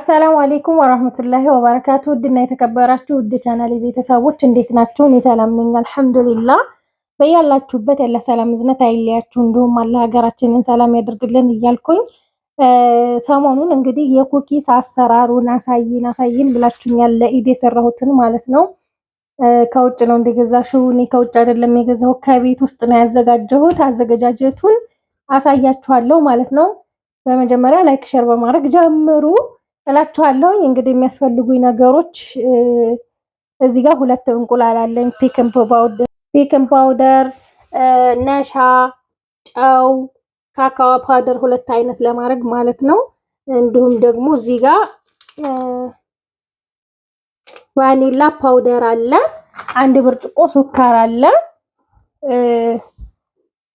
አሰላሙ አለይኩም ወራህመቱላሂ ወበረካቱ። ውድና የተከበራችሁ ውድ ቻናሌ ቤተሰቦች እንዴት ናችሁ? እኔ ሰላም ነኝ አልሐምዱሊላህ። በያላችሁበት ያለ ሰላም እዝነት አይለያችሁ፣ እንዲሁም አላህ ሀገራችንን ሰላም ያደርግልን እያልኩኝ ሰሞኑን እንግዲህ የኩኪስ አሰራሩን አሳይን ብላችሁኛል። ለኢድ የሰራሁትን ማለት ነው። ከውጭ ነው እንደገዛሽው? እኔ ከውጭ አይደለም የገዛሁት ከቤት ውስጥ ነው ያዘጋጀሁት። አዘገጃጀቱን አሳያችኋለሁ ማለት ነው። በመጀመሪያ ላይክ ሼር በማድረግ ጀምሩ እላችኋለሁ። እንግዲህ የሚያስፈልጉኝ ነገሮች እዚህ ጋር 2 እንቁላል አለኝ፣ ፒክን ፓውደር፣ ነሻ፣ ጨው፣ ካካዋ ፓውደር 2 አይነት ለማድረግ ማለት ነው። እንዲሁም ደግሞ እዚህ ጋር ቫኒላ ፓውደር አለ፣ 1 ብርጭቆ ሱካር አለ፣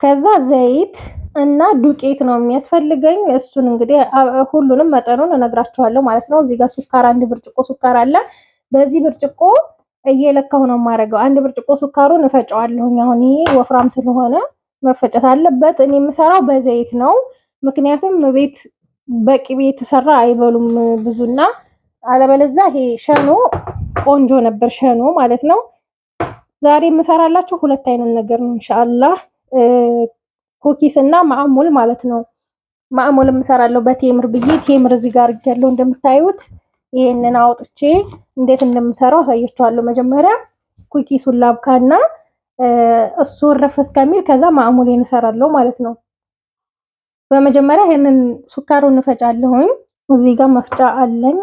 ከዛ ዘይት እና ዱቄት ነው የሚያስፈልገኝ። እሱን እንግዲህ ሁሉንም መጠኑን እነግራችኋለሁ ማለት ነው። እዚህ ጋር ሱካር 1 ብርጭቆ ሱካር አለ። በዚህ ብርጭቆ እየለካሁ ነው የማደርገው። 1 ብርጭቆ ሱካሩን እፈጨዋለሁ። አሁን ይሄ ወፍራም ስለሆነ መፈጨት አለበት። እኔ የምሰራው በዘይት ነው፣ ምክንያቱም ቤት በቅቤ የተሰራ አይበሉም ብዙና፣ አለበለዚያ ይሄ ሸኖ ቆንጆ ነበር፣ ሸኖ ማለት ነው። ዛሬ የምሰራላችሁ 2 አይነት ነገር ነው ኢንሻአላህ። ኩኪስ እና ማዕሙል ማለት ነው። ማዕሙል የምሰራለው በቴምር ብዬ ቴምር እዚህ ጋር አድርጌያለሁ እንደምታዩት። ይሄንን አውጥቼ እንዴት እንደምሰራው አሳያችኋለሁ። መጀመሪያ ኩኪሱን ላብካና እሱ ረፍ እስከሚል ከዛ ማዕሙሌን እሰራለሁ ማለት ነው። በመጀመሪያ ይሄንን ሱካሩን እፈጫለሁኝ። እዚህ ጋር መፍጫ አለኝ።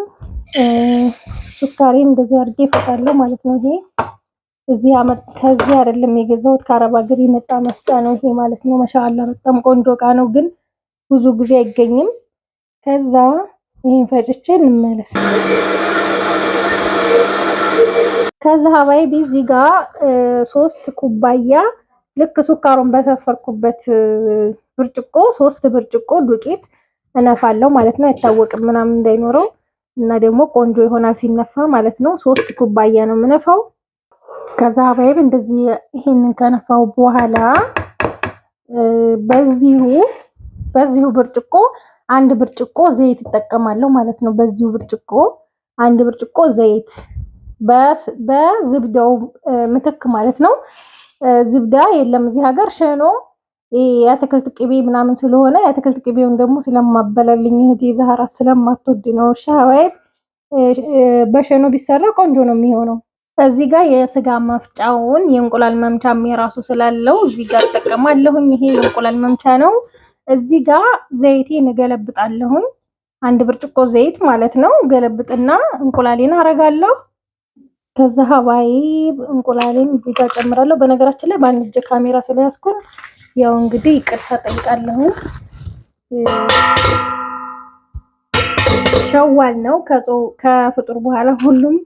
ሱካሬን እንደዚህ አድርጌ እፈጫለሁ ማለት ነው። ይሄ ከዚህ አይደለም የገዛሁት፣ ከአረብ ሀገር የመጣ መፍጫ ነው ይሄ ማለት ነው። ማሻአላ በጣም ቆንጆ እቃ ነው፣ ግን ብዙ ጊዜ አይገኝም። ከዛ ይሄን ፈጭቼ እንመለስ። ከዛ ሀባይቢ እዚህ ጋር 3 ኩባያ ልክ ሱካሩን በሰፈርኩበት ብርጭቆ 3 ብርጭቆ ዱቄት እነፋለሁ ማለት ነው። አይታወቅም ምናምን እንዳይኖረው እና ደግሞ ቆንጆ ይሆናል ሲነፋ ማለት ነው። 3 ኩባያ ነው የምነፋው። ከዛ ሀባይቢ እንደዚህ ይሄንን ከነፋው በኋላ በዚሁ ብርጭቆ 1 ብርጭቆ ዘይት እጠቀማለሁ ማለት ነው። በዚሁ ብርጭቆ 1 ብርጭቆ ዘይት በዝብዳው ምትክ ማለት ነው። ዝብዳ የለም እዚህ ሀገር፣ ሸኖ የአትክልት ቅቤ ምናምን ስለሆነ የአትክልት ቅቤውን ደግሞ ስለማበላልኝ እህቴ ዛህራ ስለማትወድ ነው። ሻዋይ በሸኖ ቢሰራ ቆንጆ ነው የሚሆነው። እዚህ ጋር የስጋ መፍጫውን የእንቁላል መምቻም የራሱ ስላለው እዚህ ጋር እጠቀማለሁኝ። ይሄ የእንቁላል መምቻ ነው። እዚህ ጋር ዘይቴን እገለብጣለሁኝ። 1 ብርጭቆ ዘይት ማለት ነው። ገለብጥና እንቁላሌን አረጋለሁ። ከዛ ሀባይ እንቁላሌን እዚህ ጋር ጨምራለሁ። በነገራችን ላይ በአንድ እጅ ካሜራ ስለያዝኩኝ ያው እንግዲህ ይቅርታ ጠይቃለሁ። ሸዋል ነው ከፍጡር በኋላ ሁሉም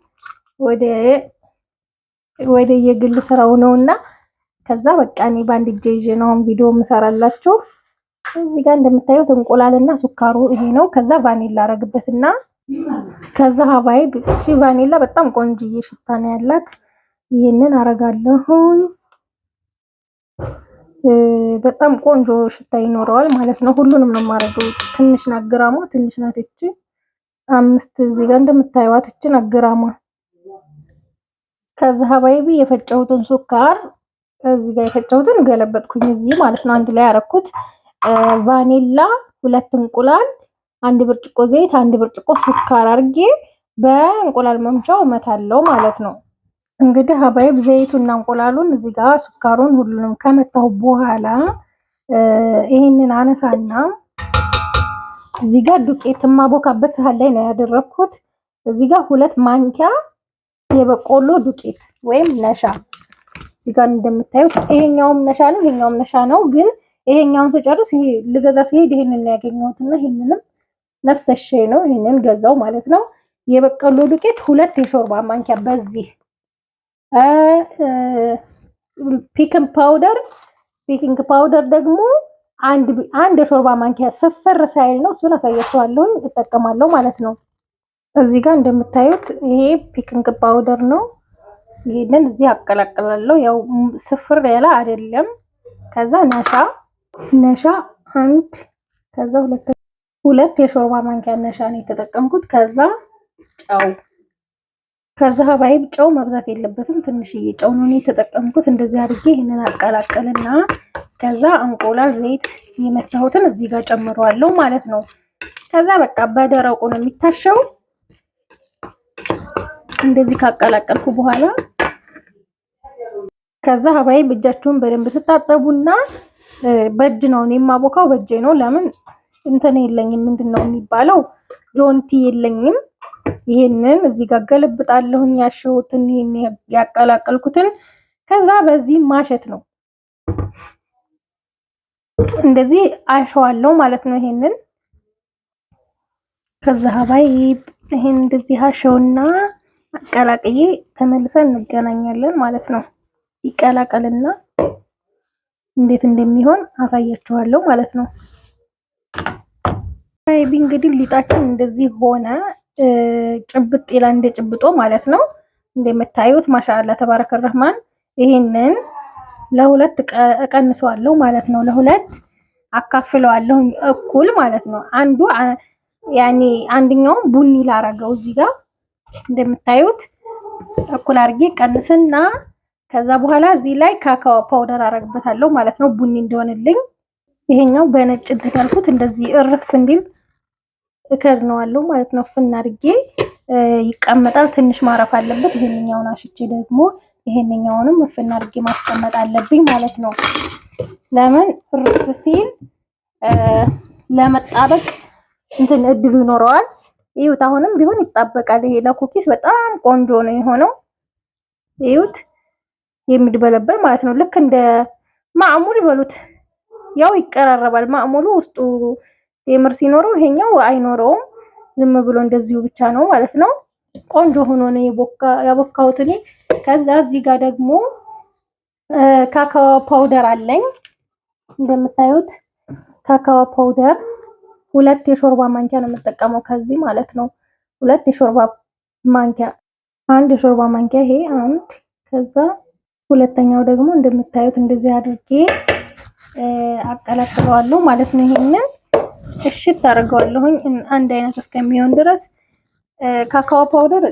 ወደ የግል ስራው ነውና ከዛ በቃ እኔ ባንድ እጄ ይዤ ነው ቪዲዮ የምሰራላችሁ። እዚህ ጋር እንደምታዩት እንቁላልና ሱካሩ ይሄ ነው። ከዛ ቫኒላ አረግበትና ከዛ ሀባይ እቺ ቫኒላ በጣም ቆንጆዬ ሽታ ነው ያላት። ይሄንን አረጋለሁ። በጣም ቆንጆ ሽታ ይኖረዋል ማለት ነው። ሁሉንም ነው የማረገው። ትንሽ ናግራማ ትንሽ ናት እቺ 5 እዚህ ጋር እንደምታዩት እቺ ናግራማ። ከዛ ሀባይቢ የፈጨሁትን ሱካር እዚህ ጋር የፈጨሁትን ገለበጥኩኝ እዚህ ማለት ነው። አንድ ላይ አረኩት። ቫኒላ 2 እንቁላል፣ 1 ብርጭቆ ዘይት፣ 1 ብርጭቆ ሱካር አርጌ በእንቁላል መምቻው መታለው ማለት ነው። እንግዲህ ሀባይብ ዘይቱና እንቁላሉን እዚህ ጋር ሱካሩን ሁሉንም ከመታው በኋላ ይሄንን አነሳና እዚህ ጋር ዱቄት ማቦካበት ሳህን ላይ ነው ያደረኩት። እዚህ ጋር 2 ማንኪያ የበቆሎ ዱቄት ወይም ነሻ እዚህ ጋር እንደምታዩት ይሄኛውም ነሻ ነው፣ ይሄኛውም ነሻ ነው። ግን ይሄኛውን ስጨርስ ይሄ ልገዛ ሲሄድ ይሄንን ነው ያገኘሁትና ይሄንንም ነፍሰሽ ነው ይሄንን ገዛው ማለት ነው። የበቆሎ ዱቄት 2 የሾርባ ማንኪያ በዚህ ፒኪንግ ፓውደር ደግሞ አንድ የሾርባ ማንኪያ ስፍር ሳይል ነው። እሱን አሳያችኋለሁ እጠቀማለሁ ማለት ነው። እዚህ ጋር እንደምታዩት ይሄ ፒኪንግ ፓውደር ነው። ይሄንን እዚህ አቀላቅላለሁ። ያው ስፍር ያለ አይደለም። ከዛ ነሻ 1 ከዛ 2 የሾርባ ማንኪያ ነሻ ነው የተጠቀምኩት። ከዛ ጨው ከዛ ሀባይብ ጨው መብዛት የለበትም፣ ትንሽዬ ጨው ነው የተጠቀምኩት። እንደዚህ አድርጌ ይሄንን አቀላቀልና ከዛ እንቁላል ዘይት የመታሁትን እዚህ ጋር ጨምረዋለሁ ማለት ነው። ከዛ በቃ በደረቁ ነው የሚታሸው። እንደዚህ ካቀላቀልኩ በኋላ ከዛ ሀባይብ እጃችሁን በደንብ ትታጠቡና በእጅ ነው እኔ የማቦካው፣ በእጄ ነው። ለምን እንትን የለኝም፣ ምንድነው የሚባለው ጆንቲ የለኝም። ይሄንን እዚህ ጋር ገለብጣለሁኝ ያሸሁትን ይሄን ያቀላቀልኩትን። ከዛ በዚህ ማሸት ነው፣ እንደዚህ አሸዋለሁ ማለት ነው ይሄንን። ከዛ ሀባይብ ይሄን እንደዚህ አሸውና አቀላቅዬ ተመልሰን እንገናኛለን ማለት ነው። ይቀላቀልና እንዴት እንደሚሆን አሳያችኋለሁ ማለት ነው። ሀባይብ እንግዲህ ሊጣችን እንደዚህ ሆነ፣ ጭብጥ ይላል እንደ ጭብጦ ማለት ነው። እንደምታዩት ማሻአላ ተባረከ ረህማን። ይሄንን ለሁለት እቀንሰዋለሁ ማለት ነው። ለሁለት አካፍለዋለሁ እኩል ማለት ነው። አንዱ ያኔ አንደኛውን ቡኒ ላረገው እዚህ ጋር እንደምታዩት እኩል አድርጌ ቀንስና ከዛ በኋላ እዚህ ላይ ካካኦ ፓውደር አረግበታለሁ ማለት ነው፣ ቡኒ እንዲሆንልኝ። ይሄኛው በነጭ እንትን እንደዚህ እርፍ እንዲል እከድነዋለሁ ማለት ነው። ፍና አድርጌ ይቀመጣል። ትንሽ ማረፍ አለበት። ይሄንኛውን አሽቼ ደግሞ ይሄንኛውንም ፍና አድርጌ ማስቀመጥ አለብኝ ማለት ነው። ለምን እርፍ ሲል ለመጣበቅ እንትን እድሉ ይኖረዋል። ይሁት አሁንም ቢሆን ይጣበቃል። ይሄ ለኩኪስ በጣም ቆንጆ ነው የሆነው። ይሁት የሚድበለበል ማለት ነው። ልክ እንደ ማዕሙል ይበሉት፣ ያው ይቀራረባል። ማዕሙሉ ውስጡ ቴምር ሲኖረው ይሄኛው አይኖረውም። ዝም ብሎ እንደዚሁ ብቻ ነው ማለት ነው። ቆንጆ ሆኖ ነው ያቦካሁት እኔ። ከዛ እዚህ ጋር ደግሞ ካካኦ ፓውደር አለኝ እንደምታዩት። ካካኦ ፓውደር 2 የሾርባ ማንኪያ ነው የምጠቀመው ከዚህ ማለት ነው። 2 የሾርባ ማንኪያ፣ 1 የሾርባ ማንኪያ ይሄ አንድ። ከዛ ሁለተኛው ደግሞ እንደምታዩት እንደዚህ አድርጌ አቀላቅለዋለሁ ማለት ነው። ይሄንን እሽት አድርገዋለሁኝ አንድ አይነት እስከሚሆን ድረስ። ካካኦ ፓውደር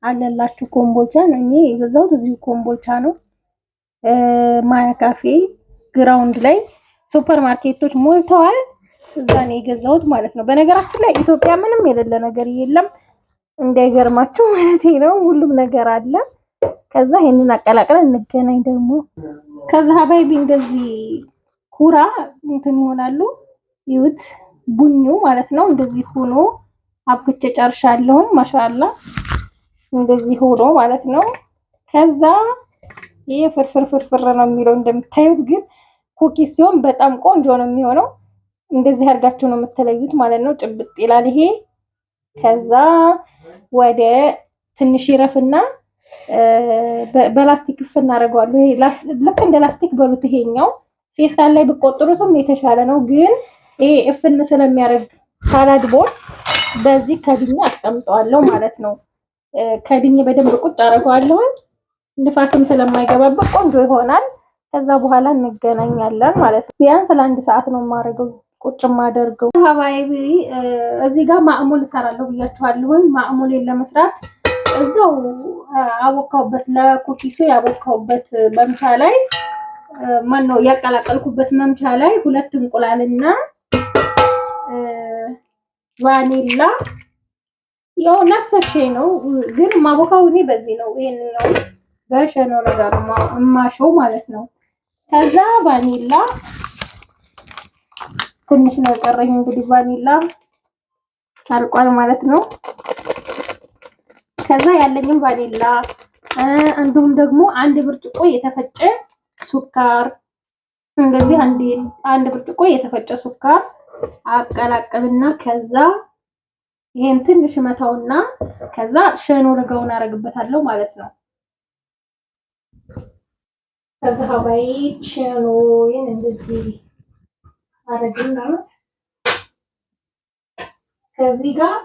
አለላችሁ ኮምቦልቻ ነው፣ እኔ የገዛሁት እዚሁ ኮምቦልቻ ነው። ማያ ካፌ ግራውንድ ላይ ሱፐር ማርኬቶች ሞልተዋል፣ እዛ ነው የገዛሁት ማለት ነው። በነገራችን ላይ ኢትዮጵያ ምንም የሌለ ነገር የለም፣ እንዳይገርማችሁ ማለት ነው። ሁሉም ነገር አለ። ከዛ ይሄንን አቀላቅለን እንገናኝ ደግሞ። ከዛ ሀባይቢ እንደዚህ ኩራ እንትን ይሆናሉ። ይሁት ቡኒው ማለት ነው። እንደዚህ ሆኖ አብክቼ ጨርሻለሁ። ማሻአላ እንደዚህ ሆኖ ማለት ነው። ከዛ ይሄ ፍርፍር ነው የሚለው እንደምታዩት፣ ግን ኩኪስ ሲሆን በጣም ቆንጆ ነው የሚሆነው። እንደዚህ አድርጋችሁ ነው የምትለዩት ማለት ነው። ጭብጥ ይላል ይሄ። ከዛ ወደ ትንሽ ይረፍና በላስቲክ ፍና አደርገዋለሁ። ይሄ ልክ እንደ ላስቲክ በሉት። ይሄኛው ፌስታል ላይ ብቆጥሩትም የተሻለ ነው፣ ግን ይሄ እፍን ስለሚያደርግ ሳላድ ቦል በዚህ ከድኛ አስቀምጠዋለሁ ማለት ነው። ከድኜ በደንብ ቁጭ አደርገዋለሁ፣ ንፋስም ስለማይገባበት ቆንጆ ይሆናል። ከዛ በኋላ እንገናኛለን ማለት ነው። ቢያንስ ለ1 ሰዓት ነው የማደርገው ቁጭ ማደርገው። ሀባይቢ እዚህ ጋር ማዕሙል እሰራለሁ ብያችኋለሁ። ማዕሙሌን ለመስራት እዛው አቦካውበት፣ ለኩኪሱ ያቦካውበት መምቻ ላይ ማነው ያቀላቀልኩበት መምቻ ላይ 2 እንቁላልና ቫኒላ፣ ያው ነፍሰሽ ነው፣ ግን ማቦካው እኔ በዚህ ነው። ይሄንኛው በሸኖ ነገር ማሸው ማለት ነው። ከዛ ቫኒላ ትንሽ ነው የቀረኝ። እንግዲህ ቫኒላ አልቋል ማለት ነው። ከዛ ያለኝም ቫኒላ እንዲሁም ደግሞ 1 ብርጭቆ የተፈጨ ሱካር፣ እንደዚህ አንድ ብርጭቆ የተፈጨ ሱካር አቀላቅልና ከዛ ይሄን ትንሽ መታውና ከዛ ሸኖ ረጋውን አረግበታለሁ ማለት ነው። ከዛ ሀባይ ሸኖዬን እንደዚህ አረግና ከዚህ ጋር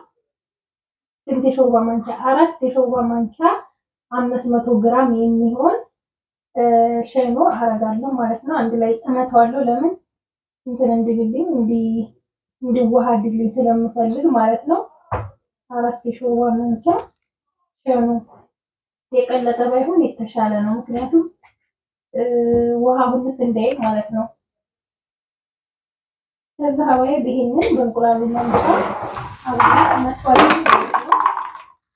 ስንት የሾርባ ማንኪያ 4 የሾርባ ማንኪያ 500 ግራም የሚሆን ሸኖ አረጋለሁ ማለት ነው። አንድ ላይ እመታዋለሁ። ለምን እንትን እንዲልልኝ እንዲዋሃድልኝ ስለምፈልግ ማለት ነው። 4 የሾርባ ማንኪያ ሸኖ የቀለጠ ባይሆን የተሻለ ነው። ምክንያቱም ውሃ ሁለት እንዳይል ማለት ነው። ከዛ ሀዋይ ይሄንን በእንቁላሉ ማንካ አብራት መጥቷል።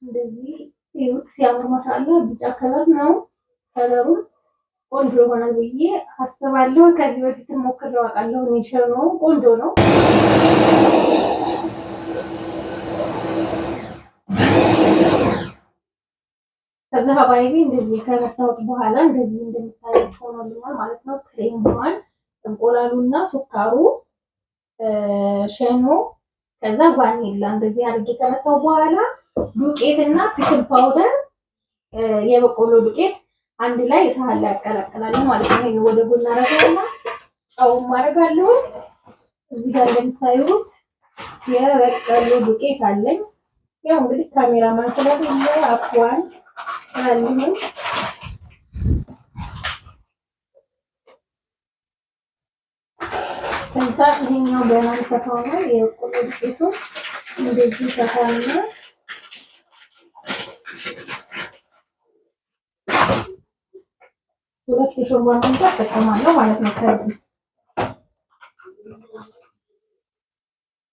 እንደዚህ ይሁት ሲያምር ማሻአላ ቢጫ ከለር ነው። ከለሩ ቆንጆ ይሆናል ብዬ አስባለሁ። ከዚህ በፊት ሞክሬው አውቃለሁ። ኔቸር ነው፣ ቆንጆ ነው። ከዛ ሀባይቢ እንደዚህ ከመታወቅ በኋላ እንደዚህ እንደምታዩት ሆኖልኛል ማለት ነው። ክሬም ሆኗል። እንቁላሉና ሱካሩ ሸኖ ከዛ ቫኒላ እንደዚህ አድርጌ ከመታው በኋላ ዱቄትና ፒክል ፓውደር የበቆሎ ዱቄት አንድ ላይ ሳህን ላይ አቀላቅላለሁ ማለት ነው። ይሄን ወደ ጎን አደርጋለሁ። ጨውም አደርጋለሁ። እዚህ ጋር እንደምታዩት የበቆሎ ዱቄት አለኝ። ያው እንግዲህ ካሜራማን ስለሌለ አኳን አለኝ። ከዛ ይሄኛው ገና ልፈታው ነው። የበቆሎ ዱቄቱ እንደዚህ ተፋና ሁለት የሾርባ ማንኪያ ተጠቀማለሁ ማለት ነው። ከዚህ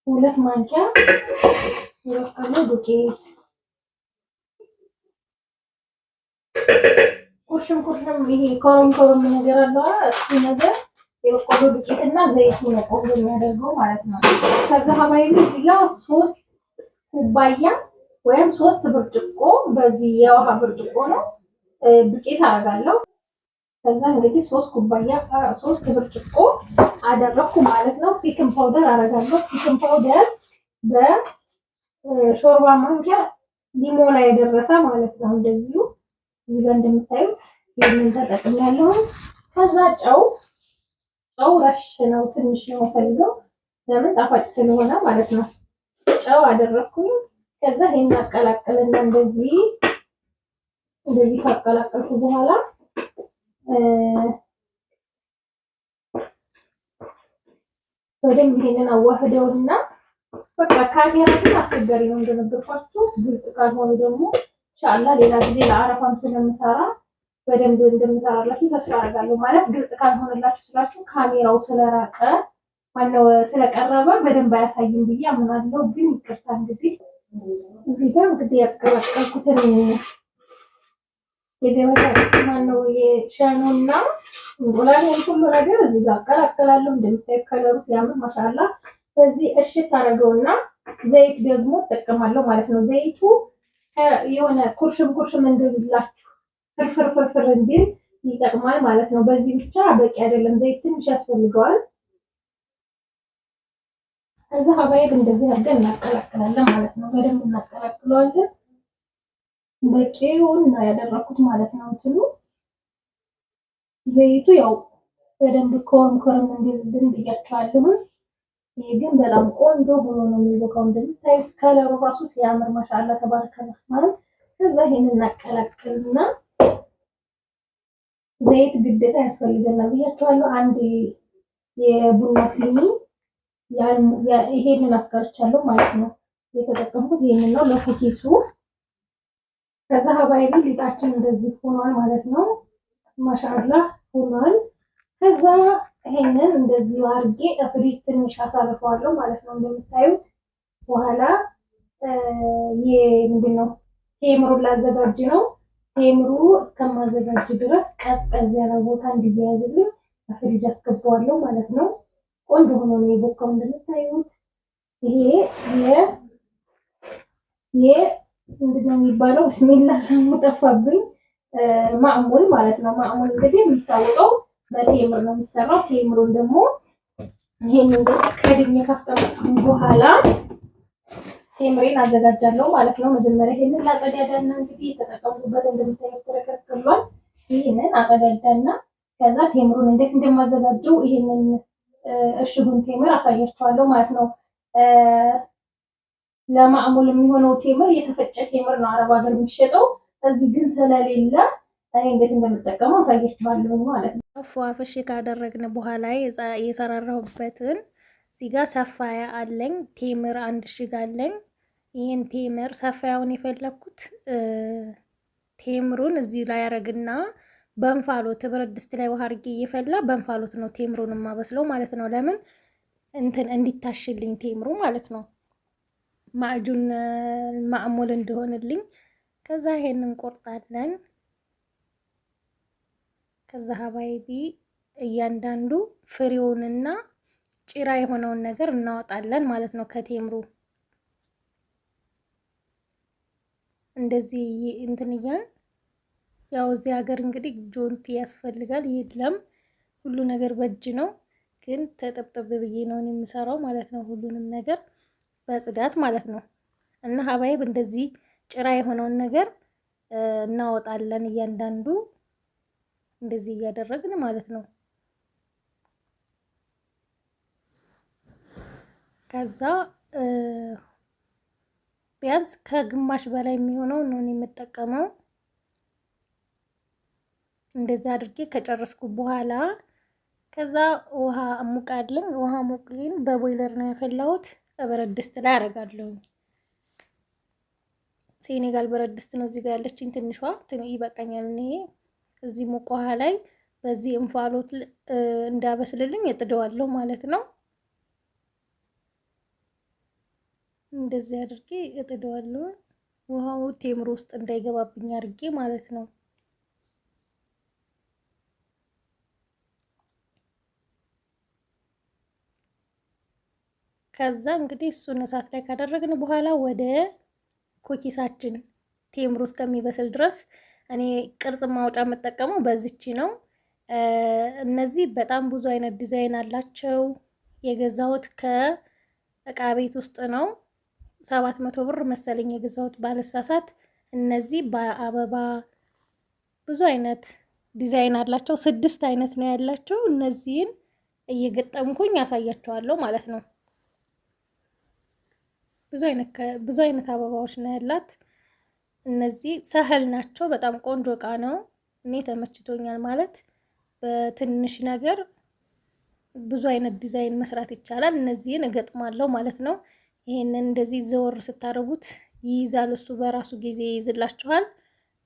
2 ማንኪያ የበቆሎ ዱቄት ኩርሽም ይሄ ኮረም ነገር አለው። እሱ ነገር የበቆሎ ዱቄትና ዘይት ነው ቆንጆ የሚያደርገው ማለት ነው። ከዛ ሀባይቢ እዚህ ጋር 3 ኩባያ ወይም 3 ብርጭቆ በዚህ የውሃ ብርጭቆ ነው ዱቄት አደርጋለሁ። ከዛ እንግዲህ 3 ኩባያ 3 ብርጭቆ አደረኩ ማለት ነው። ፒክን ፓውደር አደርጋለሁ። ፒክን ፓውደር በሾርባ ማንኪያ ሊሞላ የደረሰ ማለት ነው። እንደዚሁ እዚህ ጋር እንደምታዩት ይሄንን ተጠቅሜያለሁ። ከዛ ጨው ረሽ ነው፣ ትንሽ ነው ፈልገው ለምን ጣፋጭ ስለሆነ ማለት ነው። ጨው አደረኩኝ። ከዛ ይሄን አቀላቅልና እንደዚህ ካቀላቀልኩ በኋላ በደንብ ይሄንን አዋህደውና በቃ ካሜራ ግን አስቸጋሪ ነው እንደነገርኳችሁ። ግልጽ ካልሆነ ደግሞ ኢንሻአላህ ሌላ ጊዜ ለአረፋም ስለምሰራ በደንብ እንደምሰራላችሁ ተስፋ አደርጋለሁ። ማለት ግልጽ ካልሆነላችሁ ስላችሁ ካሜራው ስለራቀ ማነው ስለቀረበ በደንብ አያሳይም ብዬ አምናለሁ። ግን ይቅርታ እንግዲህ እዚህ ጋር እንግዲህ ያቀላቀልኩትን የገበታ ማነው የሸኖና እንቁላል ሁሉ ነገር እዚህ ጋር አቀላቅላለሁ። እንደምታዩት ከለሩ ሲያምር ማሻአላ። በዚህ እሽት አደርገውና ዘይት ደግሞ እጠቀማለሁ ማለት ነው። ዘይቱ የሆነ ኩርሽም እንድላችሁ ፍርፍር እንዲል ይጠቅማል ማለት ነው። በዚህ ብቻ በቂ አይደለም፣ ዘይት ትንሽ ያስፈልገዋል። ከዛ ሀባይብ እንደዚህ አድርገን እናቀላቅላለን ማለት ነው። በደንብ እናቀላቅለዋለን። በቂውን ነው ያደረኩት ማለት ነው። እንትኑ ዘይቱ ያው በደንብ ኮረም እንዲልልን ብያችኋለሁ። ይሄ ግን በጣም ቆንጆ ሆኖ ነው የሚወጣው። እንደምታዩት ከለሩ ራሱ ሲያምር ማሻአላ ተባረከ ማለት። ከዛ ይሄንን እናቀላቅልና ዘይት ግዴታ ያስፈልገናል ብያችኋለሁ። አንድ የቡና ሲኒ ይሄንን አስቀርቻለሁ ማለት ነው። የተጠቀምኩት ይሄንን ነው ለኩኪሱ። ከዛ ሀባይቢ ሊጣችን እንደዚህ ሆኗል ማለት ነው። ማሻአላ ሆኗል። ከዛ ይሄንን እንደዚህ አድርጌ ፍሪጅ ትንሽ አሳርፈዋለሁ ማለት ነው። እንደምታዩት በኋላ ምንድነው ቴምሩን ላዘጋጅ ነው። ቴምሩ እስከማዘጋጅ ድረስ ቀዝቀዝ ያለ ቦታ እንዲያያዝልኝ ፍሪጅ አስገባዋለሁ ማለት ነው። ቆንጆ ሆኖ ነው የቦካው እንደምታዩት። ይሄ ምንድነው የሚባለው? ብስሚላህ ስሙ ጠፋብኝ። ማዕሙል ማለት ነው። ማዕሙል እንግዲህ የሚታወቀው በቴምር ነው የሚሰራው። ቴምሩን ደግሞ ይሄንን ከድኜ ካስቀመጥኩኝ በኋላ ቴምሬን አዘጋጃለሁ ማለት ነው። መጀመሪያ ይሄንን ላጸዳዳና እንግዲህ የተጠቀምኩበት እንደምታዩት ተረከብሏል። ይሄንን አጸዳዳና ከዛ ቴምሩን እንዴት እንደማዘጋጀው ይሄንን እሽጉን ቴምር አሳያችኋለሁ ማለት ነው። ለማዕሙል የሚሆነው ቴምር የተፈጨ ቴምር ነው አረብ ሀገር የሚሸጠው። እዚህ ግን ስለሌለ እኔ እንዴት እንደምጠቀመው አሳያችኋለሁ ማለት ነው። አፍሽ ካደረግን በኋላ የሰራራሁበትን እዚህ ጋር ሰፋያ አለኝ። ቴምር 1 እሽግ አለኝ። ይህን ቴምር ሰፋያውን የፈለኩት ቴምሩን እዚህ ላይ ያረግና በእንፋሎት ብረት ድስት ላይ ውሃ አድርጌ እየፈላ በእንፋሎት ነው ቴምሩን የማበስለው ማለት ነው። ለምን እንትን እንዲታሽልኝ ቴምሩ ማለት ነው። ማዕጁን ማዕሙል እንደሆነልኝ። ከዛ ይሄንን እንቆርጣለን። ከዛ ሀባይቢ እያንዳንዱ ፍሬውንና ጭራ የሆነውን ነገር እናወጣለን ማለት ነው ከቴምሩ። እንደዚህ እንትን እያልን ያው እዚህ ሀገር እንግዲህ ጆንት ያስፈልጋል። የለም ሁሉ ነገር በእጅ ነው፣ ግን ተጠብጠብ ብዬ ነው የምሰራው ማለት ነው። ሁሉንም ነገር በጽዳት ማለት ነው። እና ሀባይብ እንደዚህ ጭራ የሆነውን ነገር እናወጣለን እያንዳንዱ እንደዚህ እያደረግን ማለት ነው። ከዛ ቢያንስ ከግማሽ በላይ የሚሆነው ነው የምጠቀመው። እንደዚህ አድርጌ ከጨረስኩ በኋላ ከዛ ውሃ አሙቃለሁ። ውሃ ሙቄን በቦይለር ነው ያፈላሁት። በብረት ድስት ላይ አደርጋለሁ። ሴኔጋል ብረት ድስት ነው እዚህ ጋር ያለችኝ ትንሿ፣ ይበቃኛል። እኔ እዚህ ሙቅ ውሃ ላይ በዚህ እንፋሎት እንዳበስልልኝ እጥደዋለሁ ማለት ነው። እንደዚህ አድርጌ እጥደዋለሁ። ውሃው ቴምር ውስጥ እንዳይገባብኝ አድርጌ ማለት ነው። ከዛ እንግዲህ እሱን እሳት ላይ ካደረግን በኋላ ወደ ኩኪሳችን ቴምሩ እስከሚበስል ድረስ እኔ ቅርጽ ማውጫ የምጠቀመው በዚች ነው። እነዚህ በጣም ብዙ አይነት ዲዛይን አላቸው። የገዛሁት ከእቃ ቤት ውስጥ ነው። 700 ብር መሰለኝ የገዛሁት ባለሳሳት። እነዚህ በአበባ ብዙ አይነት ዲዛይን አላቸው። 6 አይነት ነው ያላቸው። እነዚህን እየገጠምኩኝ ያሳያቸዋለሁ ማለት ነው። ብዙ አይነት አበባዎች ነው ያላት። እነዚህ ሰህል ናቸው። በጣም ቆንጆ እቃ ነው። እኔ ተመችቶኛል ማለት በትንሽ ነገር ብዙ አይነት ዲዛይን መስራት ይቻላል። እነዚህን እገጥማለሁ ማለት ነው። ይሄንን እንደዚህ ዘወር ስታደርጉት ይይዛል። እሱ በራሱ ጊዜ ይይዝላችኋል።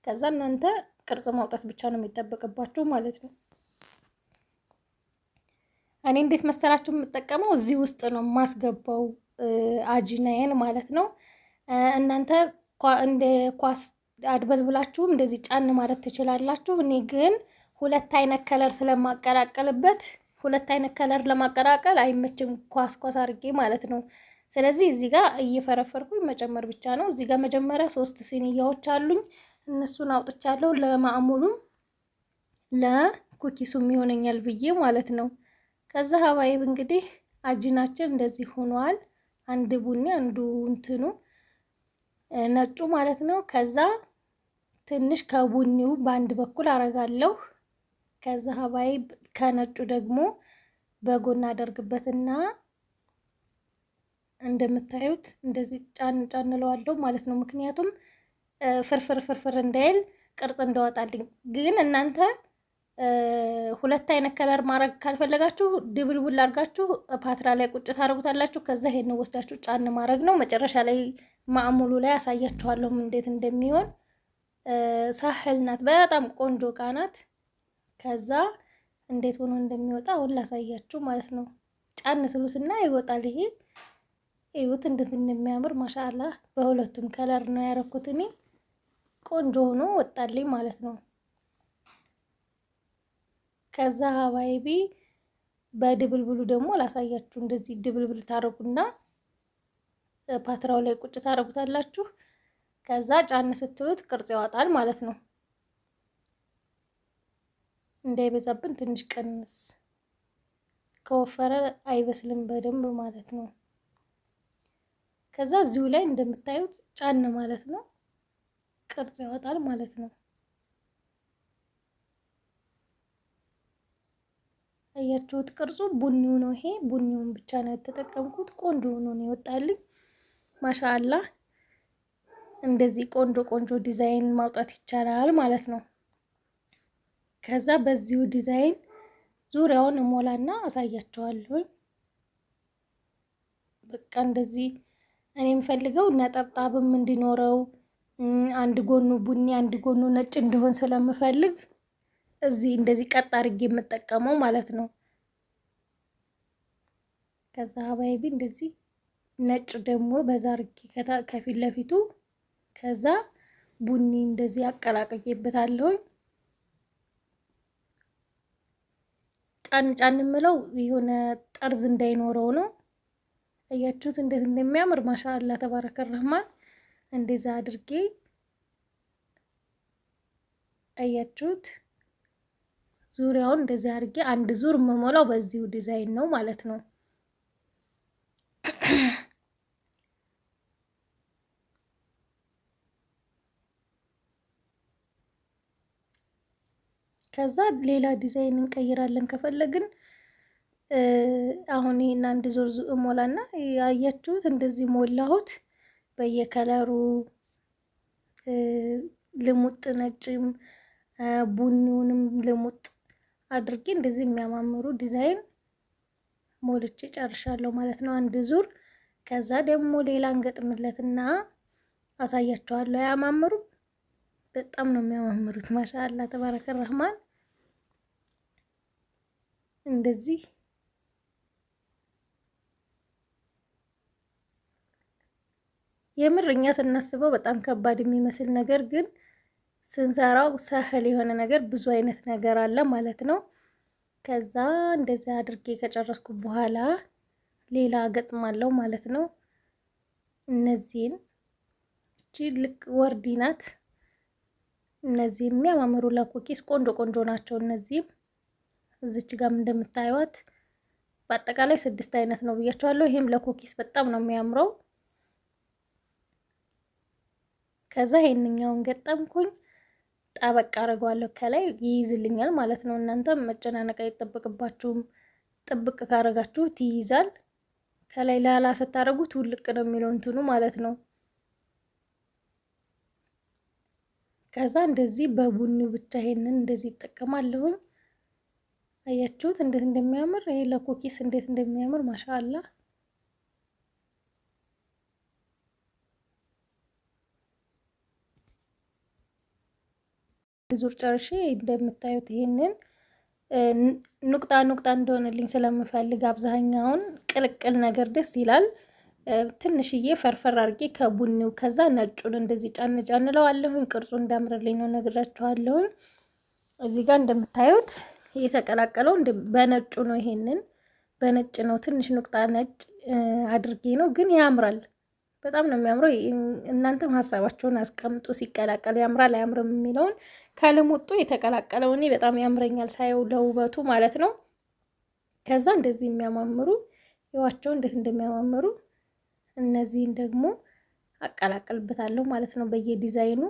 ከዛ እናንተ ቅርጽ ማውጣት ብቻ ነው የሚጠበቅባችሁ ማለት ነው። እኔ እንዴት መሰላችሁ የምጠቀመው እዚህ ውስጥ ነው የማስገባው አጂናዬን ማለት ነው። እናንተ እንደ ኳስ አድበልብላችሁም እንደዚህ ጫን ማለት ትችላላችሁ። እኔ ግን 2 አይነት ከለር ስለማቀላቀልበት 2 አይነት ከለር ለማቀላቀል አይመችም፣ ኳስ አድርጌ ማለት ነው። ስለዚህ እዚህ ጋር እየፈረፈርኩኝ መጨመር ብቻ ነው። እዚህ ጋር መጀመሪያ 3 ሲኒያዎች አሉኝ። እነሱን አውጥቻለሁ ለማዕሙሉም ለኩኪሱም ይሆነኛል ብዬ ማለት ነው። ከዛ ሀባይብ እንግዲህ አጂናችን እንደዚህ ሆኗል። አንድ ቡኒ አንዱ እንትኑ ነጩ ማለት ነው። ከዛ ትንሽ ከቡኒው በአንድ በኩል አረጋለሁ። ከዛ ሀባይብ ከነጩ ደግሞ በጎን አደርግበትና እንደምታዩት እንደዚህ ጫን ጫን እለዋለሁ ማለት ነው። ምክንያቱም ፍርፍር እንዳይል ቅርጽ እንዳወጣልኝ። ግን እናንተ 2 አይነት ከለር ማድረግ ካልፈለጋችሁ ድብልቡል አድርጋችሁ ፓትራ ላይ ቁጭ ታደርጉታላችሁ። ከዛ ይሄን ወስዳችሁ ጫን ማድረግ ነው። መጨረሻ ላይ ማዕሙሉ ላይ አሳያችኋለሁ እንዴት እንደሚሆን። ሳህል ናት፣ በጣም ቆንጆ እቃ ናት። ከዛ እንዴት ሆኖ እንደሚወጣ አሁን ላሳያችሁ ማለት ነው። ጫን ስሉትና ይወጣል። ይሄ እዩት እንዴት እንደሚያምር ማሻአላ። በሁለቱም ከለር ነው ያረኩት እኔ። ቆንጆ ሆኖ ወጣልኝ ማለት ነው። ከዛ ሀባይቢ በድብልብሉ ደግሞ ላሳያችሁ። እንደዚህ ድብልብል ታረጉና ፓትራው ላይ ቁጭ ታረጉታላችሁ። ከዛ ጫን ስትሉት ቅርጽ ያወጣል ማለት ነው። እንዳይበዛብን ትንሽ ቀንስ፣ ከወፈረ አይበስልም በደንብ ማለት ነው። ከዛ እዚሁ ላይ እንደምታዩት ጫን ማለት ነው፣ ቅርጽ ያወጣል ማለት ነው። አያችሁት? ቅርጹ ቡኒው ነው። ይሄ ቡኒውን ብቻ ነው የተጠቀምኩት። ቆንጆ ሆኖ ነው ይወጣልኝ ማሻአላ። እንደዚህ ቆንጆ ዲዛይን ማውጣት ይቻላል ማለት ነው። ከዛ በዚሁ ዲዛይን ዙሪያውን እሞላና አሳያቸዋለሁ። በቃ እንደዚህ እኔ የምፈልገው ነጠብጣብም እንዲኖረው አንድ ጎኑ ቡኒ አንድ ጎኑ ነጭ እንዲሆን ስለምፈልግ እዚህ እንደዚህ ቀጥ አድርጌ የምጠቀመው ማለት ነው። ከዛ ሀባይቢ እንደዚህ ነጭ ደግሞ በዛ አድርጌ ከፊት ለፊቱ ከዛ ቡኒ እንደዚህ አቀላቅዬበታለሁ። ጫን ጫን የምለው የሆነ ጠርዝ እንዳይኖረው ነው። አያችሁት እንዴት እንደሚያምር ማሻአላ ተባረከ ረህማን። እንደዛ አድርጌ አያችሁት ዙሪያውን እንደዚህ አድርጌ አንድ ዙር የምሞላው በዚሁ ዲዛይን ነው ማለት ነው። ከዛ ሌላ ዲዛይን እንቀይራለን ከፈለግን። አሁን ይሄን አንድ ዙር እሞላና ያያችሁት እንደዚህ ሞላሁት። በየከለሩ ልሙጥ ነጭም ቡኒውንም ልሙጥ አድርጌ እንደዚህ የሚያማምሩ ዲዛይን ሞልቼ ጨርሻለሁ ማለት ነው አንድ ዙር። ከዛ ደግሞ ሌላ እንገጥምለትና አሳያችኋለሁ። ያማምሩ በጣም ነው የሚያማምሩት። ማሻአላ ተባረከ ረህማን። እንደዚህ የምር እኛ ስናስበው በጣም ከባድ የሚመስል ነገር ግን ስንሰራው ሰህል የሆነ ነገር ብዙ አይነት ነገር አለ ማለት ነው። ከዛ እንደዚህ አድርጌ ከጨረስኩ በኋላ ሌላ ገጥማለሁ ማለት ነው። እነዚህን እቺ ልክ ወርዲ ናት። እነዚህ የሚያማምሩ ለኩኪስ ቆንጆ ቆንጆ ናቸው። እነዚህም እዚች ጋር እንደምታዩት በአጠቃላይ 6 አይነት ነው ብያቸዋለሁ። ይሄም ለኩኪስ በጣም ነው የሚያምረው። ከዛ ይሄንኛውን ገጠምኩኝ ጣበቅ አደርገዋለሁ ከላይ ይይዝልኛል ማለት ነው። እናንተም መጨናነቅ አይጠበቅባችሁም። ጥብቅ ካረጋችሁት ይይዛል። ከላይ ላላ ስታደርጉት ውልቅ ነው የሚለው እንትኑ ማለት ነው። ከዛ እንደዚህ በቡኒው ብቻ ይሄንን እንደዚህ ይጠቀማለሁ። አያችሁት እንዴት እንደሚያምር። ይሄ ለኩኪስ እንዴት እንደሚያምር ማሻአላ። ዙር ጨርሼ እንደምታዩት ይሄንን ኑቅጣ ኑቅጣ እንደሆነልኝ ስለምፈልግ አብዛኛውን ቅልቅል ነገር ደስ ይላል። ትንሽዬ ፈርፈር አድርጌ ከቡኒው ከዛ ነጩን እንደዚህ ጫን ጫን እለዋለሁኝ። ቅርጹ እንዳምርልኝ ነው ነግራችኋለሁ። እዚህ ጋር እንደምታዩት የተቀላቀለው በነጩ ነው። ይሄንን በነጭ ነው። ትንሽ ኑቅጣ ነጭ አድርጌ ነው ግን ያምራል። በጣም ነው የሚያምረው። እናንተም ሀሳባችሁን አስቀምጡ። ሲቀላቀል ያምራል አያምርም የሚለውን ከልሙጡ የተቀላቀለው እኔ በጣም ያምረኛል ሳየው ለውበቱ ማለት ነው። ከዛ እንደዚህ የሚያማምሩ ይዋቸው እንዴት እንደሚያማምሩ እነዚህን ደግሞ አቀላቅልበታለሁ ማለት ነው። በየዲዛይኑ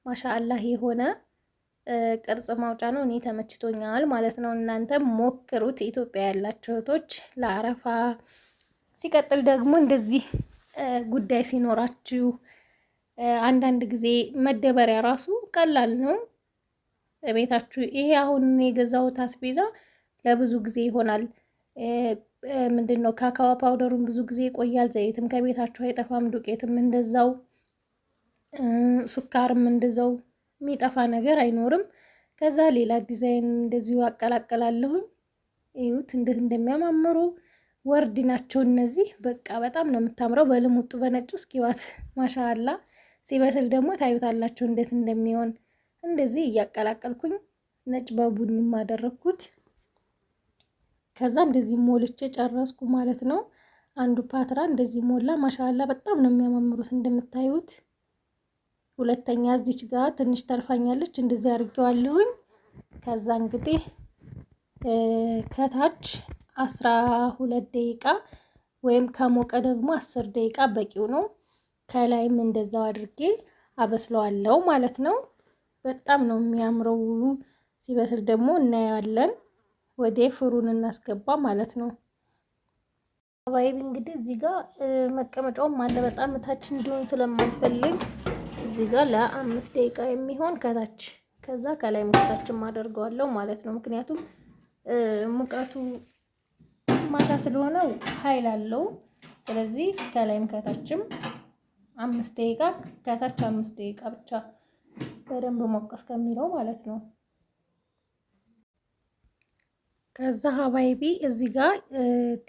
ማሻአላህ የሆነ ቅርጽ ማውጫ ነው። እኔ ተመችቶኛል ማለት ነው። እናንተም ሞክሩት ኢትዮጵያ ያላችሁ እህቶች ለአረፋ። ሲቀጥል ደግሞ እንደዚህ ጉዳይ ሲኖራችሁ አንዳንድ ጊዜ መደበሪያ ራሱ ቀላል ነው ቤታችሁ። ይሄ አሁን የገዛሁት አስቤዛ ለብዙ ጊዜ ይሆናል። ምንድነው ካካዋ ፓውደሩን ብዙ ጊዜ ይቆያል። ዘይትም ከቤታችሁ አይጠፋም። ዱቄትም እንደዛው፣ ሱካርም እንደዛው የሚጠፋ ነገር አይኖርም። ከዛ ሌላ ዲዛይን እንደዚሁ አቀላቀላለሁኝ። እዩት እንዴት እንደሚያማምሩ ወርድ ናቸው እነዚህ። በቃ በጣም ነው የምታምረው። በልሙጡ በነጩ እስኪዋት ማሻአላ። ሲበስል ደግሞ ታዩታላችሁ እንዴት እንደሚሆን። እንደዚህ እያቀላቀልኩኝ ነጭ በቡኒም አደረኩት። ከዛ እንደዚህ ሞልቼ ጨረስኩ ማለት ነው። አንዱ ፓትራ እንደዚህ ሞላ። ማሻአላ በጣም ነው የሚያማምሩት እንደምታዩት። ሁለተኛ እዚች ጋር ትንሽ ተርፋኛለች። እንደዚህ አድርጌዋለሁኝ። ከዛ እንግዲህ ከታች 12 ደቂቃ ወይም ከሞቀ ደግሞ 10 ደቂቃ በቂው ነው። ከላይም እንደዛው አድርጌ አበስለዋለሁ ማለት ነው። በጣም ነው የሚያምረው። ሲበስል ደግሞ እናያለን። ወደ ፍሩን እናስገባ ማለት ነው። አባይብ እንግዲህ እዚህ ጋር መቀመጫውም አለ። በጣም ታች እንዲሆን ስለማልፈልግ እዚህ ጋር ለ5 ደቂቃ የሚሆን ከታች ከዛ ከላይ ሙቀታችን አደርገዋለሁ ማለት ነው። ምክንያቱም ሙቀቱ ማታ ስለሆነ ኃይል አለው። ስለዚህ ከላይም ከታችም 5 ደቂቃ ከታች 5 ደቂቃ ብቻ በደንብ ሞቅ እስከሚለው ማለት ነው። ከዛ ሀባይቢ እዚህ ጋር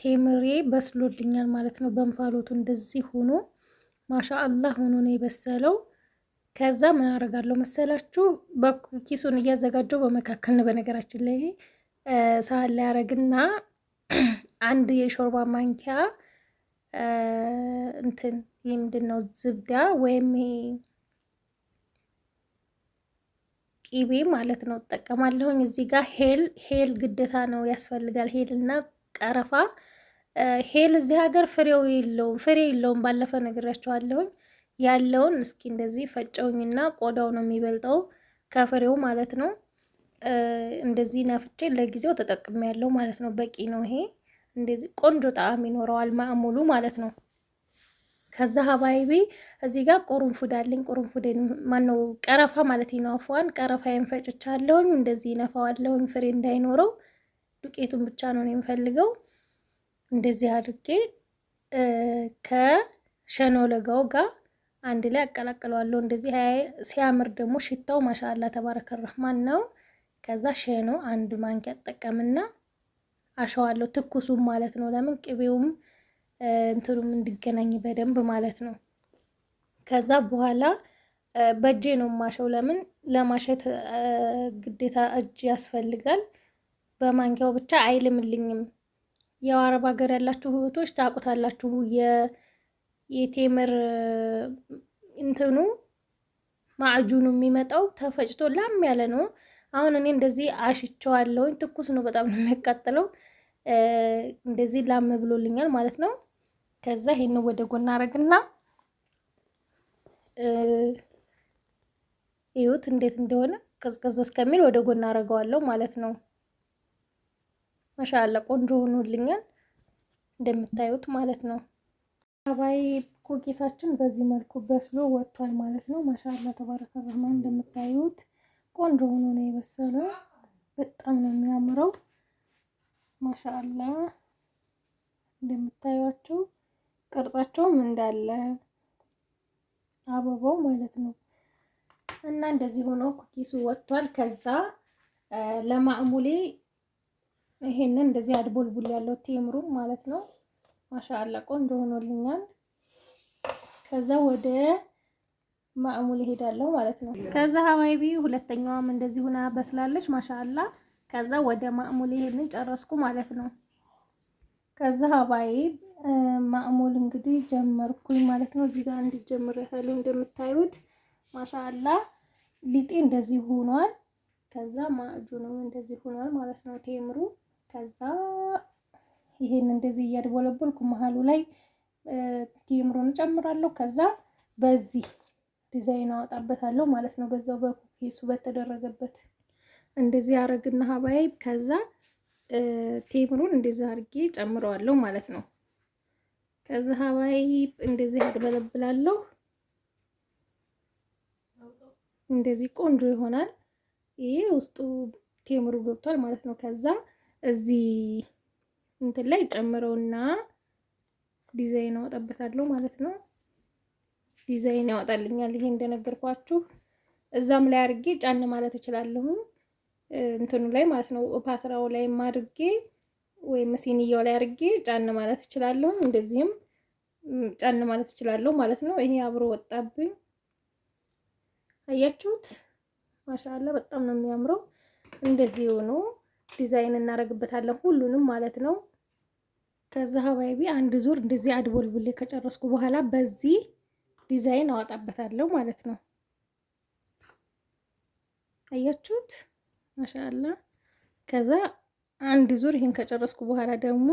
ቴምሬ በስሎልኛል ማለት ነው። በእንፋሎቱ እንደዚህ ሆኖ ማሻአላህ ሆኖ ነው የበሰለው። ከዛ ምን አደርጋለሁ መሰላችሁ? በኪሱን እያዘጋጀው በመካከል ነው በነገራችን ላይ ሳህን ላይ አረግና አንድ የሾርባ ማንኪያ እንትን ምንድነው ዝብዳ ወይም ቂቤ ማለት ነው እጠቀማለሁኝ። እዚህ ጋር ሄል ግዴታ ነው ያስፈልጋል። ሄል እና ቀረፋ። ሄል እዚህ ሀገር ፍሬ የለውም። ባለፈ ነግሬያቸዋለሁኝ። ያለውን እስኪ እንደዚህ ፈጨውኝና ቆዳው ነው የሚበልጠው ከፍሬው ማለት ነው። እንደዚህ ነፍቼ ለጊዜው ተጠቅሜያለሁ ማለት ነው። በቂ ነው ይሄ። እንደዚህ ቆንጆ ጣዕም ይኖረዋል ማእሙሉ ማለት ነው። ከዛ ሀባይቢ እዚህ ጋር ቁርንፉድ አለኝ። ቁርንፉዴን ማነው ቀረፋ ማለት ነው። አፏን ቀረፋዬን ፈጭቻለሁኝ። እንደዚህ ነፋዋለሁኝ ፍሬ እንዳይኖረው። ዱቄቱን ብቻ ነው የምፈልገው። እንደዚህ አድርጌ ከሸኖ ለጋው ጋር አንድ ላይ አቀላቅለዋለሁ። እንደዚህ ሲያምር ደግሞ ሽታው ማሻአላ ተባረከ ረህማን ነው። ከዛ ሸኖ አንድ ማንኪያ ተጠቀምና አሸዋለሁ። ትኩሱም ማለት ነው። ለምን ቅቤውም እንትኑም እንዲገናኝ በደንብ ማለት ነው። ከዛ በኋላ በእጄ ነው ማሸው። ለምን ለማሸት ግዴታ እጅ ያስፈልጋል። በማንኪያው ብቻ አይልምልኝም። ያው አረብ ሀገር ያላችሁ እህቶች ታውቁታላችሁ። የቴምር እንትኑ ማዕጁኑ የሚመጣው ተፈጭቶ ላም ያለ ነው። አሁን እኔ እንደዚህ አሽቸዋለሁኝ። ትኩስ ነው፣ በጣም ነው የሚያቃጥለው። እንደዚህ ላም ብሎልኛል ማለት ነው። ከዛ ይሄን ወደ ጎን አረግና እዩት እንዴት እንደሆነ ቀዝቀዝ እስከሚል ወደ ጎን አረገዋለሁ ማለት ነው። ማሻአላ ቆንጆ ሆኖልኛል እንደምታዩት ማለት ነው። አባይ ኩኪሳችን በዚህ መልኩ በስሎ ወጥቷል ማለት ነው። ማሻአላ ተባረከ ረህማን እንደምታዩት ቆንጆ ሆኖ ነው የበሰለው። በጣም ነው የሚያምረው። ማሻአላ እንደምታዩቸው ቅርጻቸውም እንዳለ አበባው ማለት ነው። እና እንደዚህ ሆኖ ኩኪሱ ወጥቷል። ከዛ ለማዕሙሌ ይሄንን እንደዚህ አድቦልቡል ያለው ቴምሩ ማለት ነው። ማሻአላ ቆንጆ ሆኖልኛል። ከዛ ወደ ማዕሙል ሄዳለሁ ማለት ነው። ከዛ ሀባይቢ ሁለተኛዋም እንደዚህ ሆና በስላለች ማሻአላ። ከዛ ወደ ማዕሙል ይሄንን ጨረስኩ ማለት ነው። ከዛ ሀባይብ ማዕሙል እንግዲህ ጀመርኩኝ ማለት ነው። እዚህ ጋር እንዲጀምር ያለው እንደምታዩት ማሻአላ ሊጤ እንደዚህ ሆኗል። ከዛ ማዕጁንም እንደዚህ ሆኗል ማለት ነው ቴምሩ። ከዛ ይሄን እንደዚህ እያድቦለቦልኩ መሀሉ ላይ ቴምሩን ጨምራለሁ። ከዛ በዚህ ዲዛይን አወጣበታለሁ ማለት ነው። በዛው በኩኪሱ በተደረገበት እንደዚህ አረግና ሀባይብ ከዛ ቴምሩን እንደዚህ አድርጌ ጨምረዋለሁ ማለት ነው። ከዛ ሀባይብ እንደዚህ አድበለብላለሁ። እንደዚህ ቆንጆ ይሆናል። ይሄ ውስጡ ቴምሩ ገብቷል ማለት ነው። ከዛ እዚህ እንትን ላይ ጨምረውና ዲዛይን አወጣበታለሁ ማለት ነው። ዲዛይን ያወጣልኛል። ይሄ እንደነገርኳችሁ እዛም ላይ አድርጌ ጫን ማለት እችላለሁ። እንትኑ ላይ ማለት ነው። ፓትራው ላይ አድርጌ ወይም ሲኒያው ላይ አድርጌ ጫን ማለት እችላለሁ። እንደዚህም ጫን ማለት እችላለሁ ማለት ነው። ይሄ አብሮ ወጣብኝ። አያችሁት? ማሻአላ በጣም ነው የሚያምረው። እንደዚህ ሆኖ ዲዛይን እናደርግበታለን ሁሉንም ማለት ነው። ከዛ ሀባይቢ አንድ ዙር እንደዚህ አድቦልቡሌ ከጨረስኩ በኋላ በዚህ ዲዛይን አወጣበታለሁ ማለት ነው። አያችሁት? ማሻአላ። ከዛ አንድ ዙር ይሄን ከጨረስኩ በኋላ ደግሞ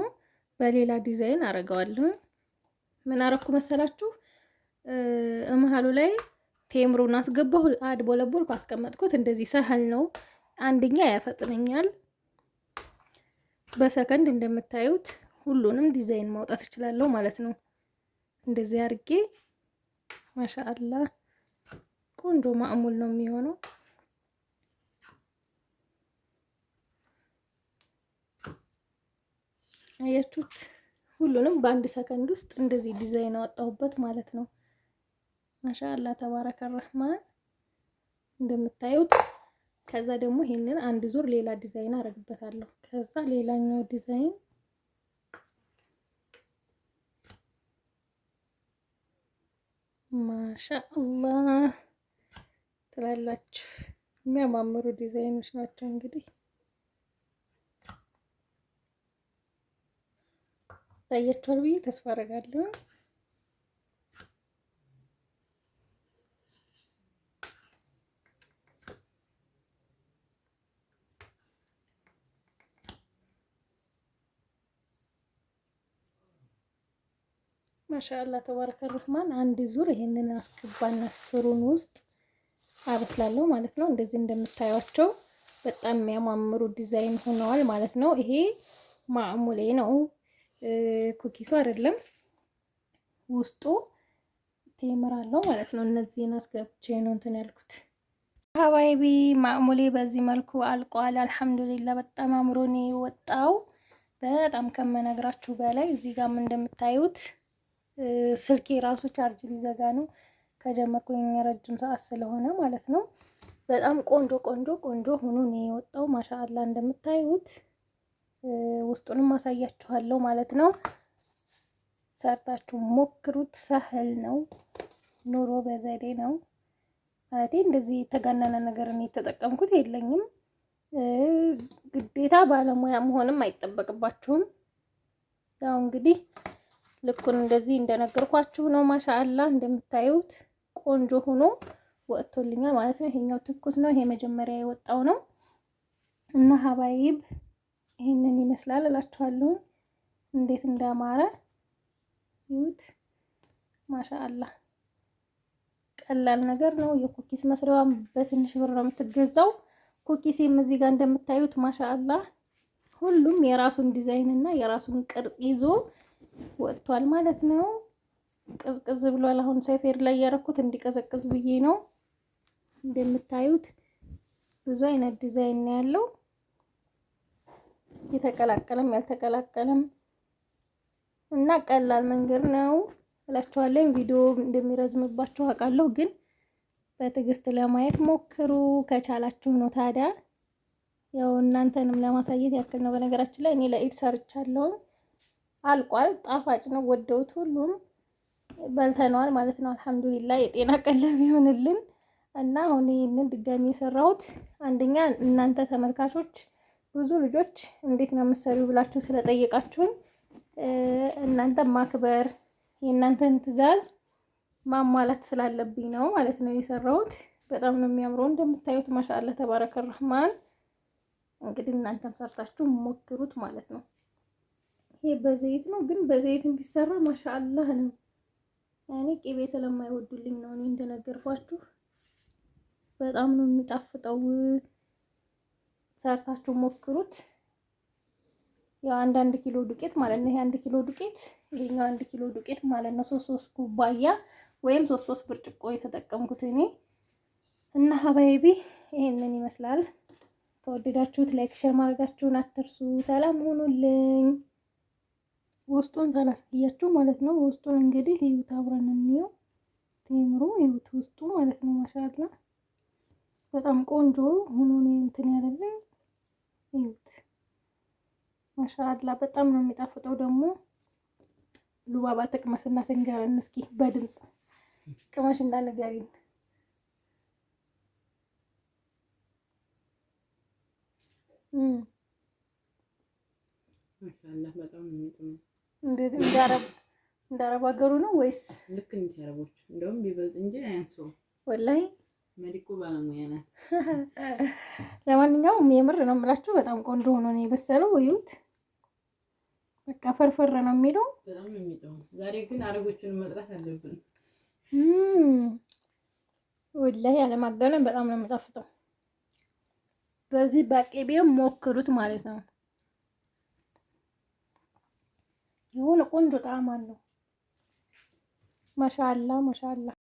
በሌላ ዲዛይን አረጋዋለሁ። ምን አረኩ መሰላችሁ? መሀሉ ላይ ቴምሩን አስገባሁ፣ አድቦለቦልኩ፣ አስቀመጥኩት። እንደዚህ ሰህል ነው። አንደኛ ያፈጥነኛል። በሰከንድ እንደምታዩት ሁሉንም ዲዛይን ማውጣት እችላለሁ ማለት ነው። እንደዚህ አድርጌ ማሻአላ ቆንጆ ማዕሙል ነው የሚሆነው። አያችሁት? ሁሉንም በአንድ ሰከንድ ውስጥ እንደዚህ ዲዛይን አወጣሁበት ማለት ነው። ማሻአላ ተባረከ ረህማን እንደምታዩት። ከዛ ደግሞ ይሄንን አንድ ዙር ሌላ ዲዛይን አደርግበታለሁ። ከዛ ሌላኛው ዲዛይን ማሻአላህ ትላላችሁ። የሚያማምሩ ዲዛይኖች ናቸው። እንግዲህ ታያችኋል ብዬ ተስፋ አደርጋለሁ። ማሻአላ ተባረከ ረህማን። አንድ ዙር ይሄንን አስገባና ፍሩን ውስጥ አበስላለሁ ማለት ነው። እንደዚህ እንደምታዩቸው በጣም የሚያማምሩ ዲዛይን ሆነዋል ማለት ነው። ይሄ ማዕሙሌ ነው፣ ኩኪሱ አይደለም። ውስጡ ቴምር አለው ማለት ነው። እነዚህን አስገብቼ ነው እንትን ያልኩት። ሀባይቢ ማዕሙሌ በዚህ መልኩ አልቋል። አልሐምዱሊላህ በጣም አምሮ ነው የወጣው። በጣም ከመነግራችሁ በላይ እዚህ ጋርም እንደምታዩት ስልኬ ራሱ ቻርጅ ሊዘጋ ነው ከጀመርኩኝ ረጅም ሰዓት ስለሆነ ማለት ነው። በጣም ቆንጆ ቆንጆ ቆንጆ ሆኖ ነው የወጣው። ማሻአላ እንደምታዩት ውስጡንም አሳያችኋለሁ ማለት ነው። ሰርታችሁ ሞክሩት። ሰህል ነው፣ ኑሮ በዘዴ ነው ማለት። እንደዚህ የተጋነነ ነገር እኔ የተጠቀምኩት የለኝም። ግዴታ ባለሙያ መሆንም አይጠበቅባችሁም። ያው እንግዲህ ልኩን እንደዚህ እንደነገርኳችሁ ነው። ማሻአላ እንደምታዩት ቆንጆ ሆኖ ወጥቶልኛል ማለት ነው። ይሄኛው ትኩስ ነው። ይሄ መጀመሪያ የወጣው ነው እና ሀባይብ ይሄንን ይመስላል እላችኋለሁ። እንዴት እንዳማረ ይሁት። ማሻአላ ቀላል ነገር ነው። የኩኪስ መስሪያዋን በትንሽ ብር ነው የምትገዛው። ኩኪሴም እዚህ ጋር እንደምታዩት ማሻአላ ሁሉም የራሱን ዲዛይን እና የራሱን ቅርጽ ይዞ ወጥቷል ማለት ነው። ቅዝቅዝ ብሏል። አሁን ሰፌድ ላይ ያረኩት እንዲቀዘቅዝ ብዬ ነው። እንደምታዩት ብዙ አይነት ዲዛይን ነው ያለው፣ የተቀላቀለም ያልተቀላቀለም እና ቀላል መንገድ ነው እላችኋለሁ። ቪዲዮ እንደሚረዝምባችሁ አውቃለሁ፣ ግን በትዕግስት ለማየት ሞክሩ ከቻላችሁ ነው። ታዲያ ያው እናንተንም ለማሳየት ያክል ነው። በነገራችን ላይ እኔ ለኢድ ሰርቻለሁ፣ አልቋል። ጣፋጭ ነው፣ ወደውት ሁሉም በልተነዋል ማለት ነው። አልሐምዱሊላህ የጤና ቀለብ ይሆንልን እና አሁን ይሄንን ድጋሚ የሰራሁት አንደኛ እናንተ ተመልካቾች ብዙ ልጆች እንዴት ነው የምትሰሪው ብላችሁ ስለጠየቃችሁኝ እናንተ ማክበር የእናንተን ትዕዛዝ ማሟላት ስላለብኝ ነው ማለት ነው የሰራሁት። በጣም ነው የሚያምረው እንደምታዩት ማሻአላ ተባረከ ረህማን። እንግዲህ እናንተም ሰርታችሁ ሞክሩት ማለት ነው። ይሄ በዘይት ነው፣ ግን በዘይትም ቢሰራ ማሻአላህ ነው። ያኔ ቅቤ ስለማይወዱልኝ ነው እኔ እንደነገርኳችሁ። በጣም ነው የሚጣፍጠው። ሰርታችሁ ሞክሩት። ያው አንድ ኪሎ ዱቄት ማለት ነው። ይሄ 1 ኪሎ ዱቄት፣ ይሄኛው 1 ኪሎ ዱቄት ማለት ነው። 3 ኩባያ ወይም 3 ብርጭቆ የተጠቀምኩት እኔ እና ሀባይቢ ይሄንን ይመስላል። ከወደዳችሁት ላይክ ሼር ማድረጋችሁን አትርሱ። ሰላም ሆኑልኝ። ውስጡን ሳላሳያችሁ ማለት ነው። ውስጡን እንግዲህ ይዩት፣ አብረን እንየው። ቴምሩ ይዩት ውስጡ ማለት ነው። ማሻአላ በጣም ቆንጆ ሆኖ ነው እንትን ያለልኝ። ይዩት ማሻአላ በጣም ነው የሚጣፍጠው። ደግሞ ሉባባ ተቅመስና ትንገረን እስኪ በድምጽ ቅመሽ እንዳንገሪን። ማሻአላ በጣም ነው የሚጥመው። እንዳረብ ሀገሩ ነው ወይስ ልክ እንደ አረቦች? እንደውም ቢበልጥ እንጂ አያንሰውም ወላሂ። መዲኮ ባለሙያ ናት። ለማንኛውም የምር ነው የምላችሁ በጣም ቆንጆ ሆኖ ነው የበሰለው። እዩት በቃ ፍርፍር ነው የሚለው። በጣም ነው የሚጥመው። ዛሬ ግን አረቦችን መጥራት አለብን። ወላሂ አለማጋነን በጣም ነው የሚጣፍጠው። በዚህ በቅቤው ሞክሩት ማለት ነው። የሆነ ቆንጆ ጣዕም አለው። ማሻአላ ማሻአላ